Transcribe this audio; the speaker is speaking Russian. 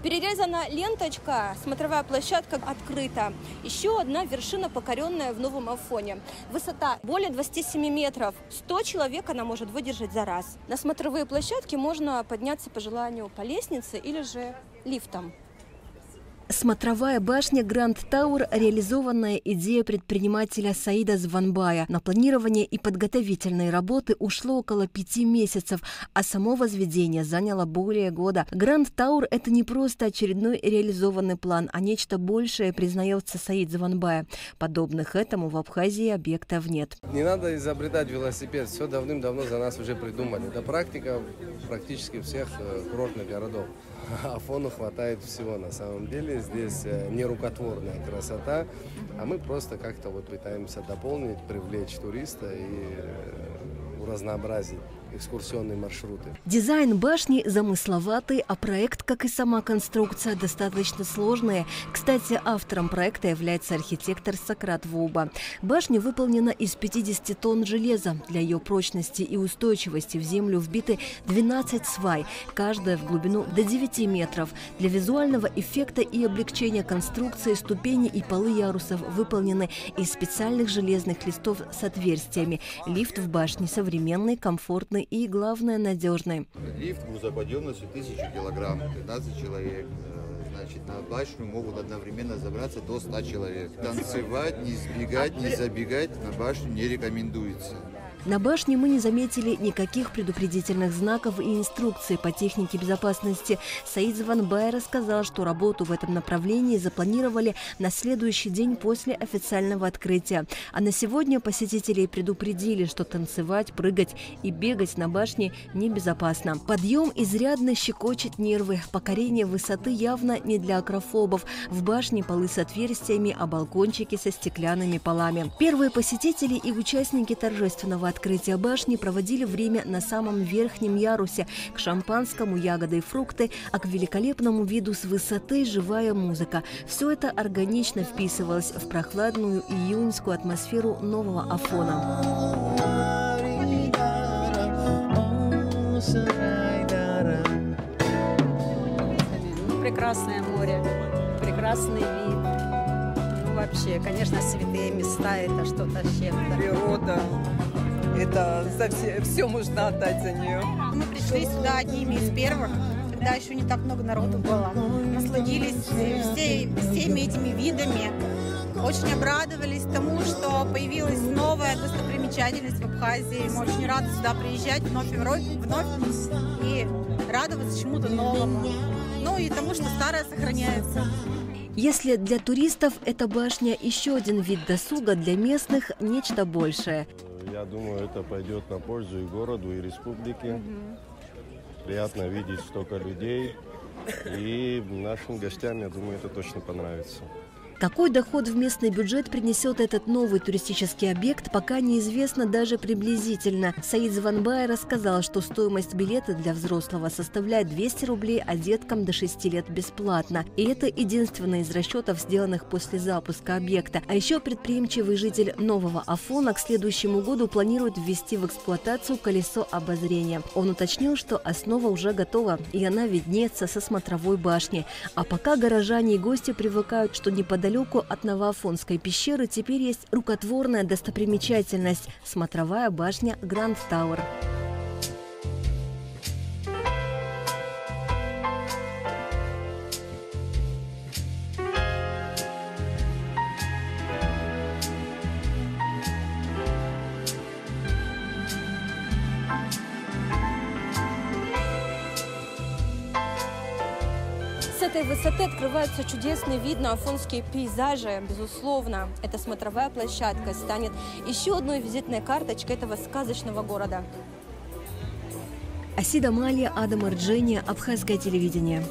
Перерезана ленточка, смотровая площадка открыта. Еще одна вершина, покоренная в Новом Афоне. Высота более 27 метров. 100 человек она может выдержать за раз. На смотровые площадки можно подняться по желанию по лестнице или же лифтом. Смотровая башня Гранд Тауэр – реализованная идея предпринимателя Саида Званбая. На планирование и подготовительные работы ушло около 5 месяцев, а само возведение заняло более года. Гранд Тауэр – это не просто очередной реализованный план, а нечто большее, признается Саид Званбая. Подобных этому в Абхазии объектов нет. Не надо изобретать велосипед, все давным-давно за нас уже придумали. Это практика практически всех курортных городов. Афону хватает всего на самом деле. Здесь нерукотворная красота, а мы просто как-то вот пытаемся дополнить, привлечь туриста и разнообразить экскурсионные маршруты. Дизайн башни замысловатый, а проект, как и сама конструкция, достаточно сложная. Кстати, автором проекта является архитектор Сократ Вуба. Башня выполнена из 50 тонн железа. Для ее прочности и устойчивости в землю вбиты 12 свай, каждая в глубину до 9 метров. Для визуального эффекта и облегчения конструкции ступени и полы ярусов выполнены из специальных железных листов с отверстиями. Лифт в башне современный, комфортный и, главное, надежный. Лифт грузоподъемностью 1000 килограмм, 15 человек. Значит, на башню могут одновременно забраться до 100 человек. Танцевать, не сбегать, не забегать на башню не рекомендуется. На башне мы не заметили никаких предупредительных знаков и инструкций по технике безопасности. Саид Званбай рассказал, что работу в этом направлении запланировали на следующий день после официального открытия. А на сегодня посетителей предупредили, что танцевать, прыгать и бегать на башне небезопасно. Подъем изрядно щекочет нервы. Покорение высоты явно не для акрофобов. В башне полы с отверстиями, а балкончики со стеклянными полами. Первые посетители и участники торжественного открытия башни проводили время на самом верхнем ярусе. К шампанскому ягоды и фрукты, а к великолепному виду с высоты живая музыка. Все это органично вписывалось в прохладную июньскую атмосферу Нового Афона. Прекрасное море, прекрасный вид. Вообще, конечно, святые места – это что-то с чем-то. Природа. Это все можно отдать за нее. Мы пришли сюда одними из первых, когда еще не так много народу было. Насладились всеми этими видами. Очень обрадовались тому, что появилась новая достопримечательность в Абхазии. Мы очень рады сюда приезжать вновь и радоваться чему-то новому. Ну и тому, что старое сохраняется. Если для туристов эта башня еще один вид досуга, для местных нечто большее. Я думаю, это пойдет на пользу и городу, и республике. Приятно видеть столько людей. И нашим гостям, я думаю, это точно понравится. Какой доход в местный бюджет принесет этот новый туристический объект, пока неизвестно даже приблизительно. Саид Званбай рассказал, что стоимость билета для взрослого составляет 200 рублей, а деткам до 6 лет бесплатно. И это единственный из расчетов, сделанных после запуска объекта. А еще предприимчивый житель Нового Афона к следующему году планирует ввести в эксплуатацию колесо обозрения. Он уточнил, что основа уже готова, и она виднеется со смотровой башни. А пока горожане и гости привыкают, что неподалеку от Новоафонской пещеры теперь есть рукотворная достопримечательность – смотровая башня Гранд Тауэр. С этой высоты открывается чудесный вид на афонские пейзажи. Безусловно, эта смотровая площадка станет еще одной визитной карточкой этого сказочного города. Асида Малия, Адам Арджения, Абхазское телевидение.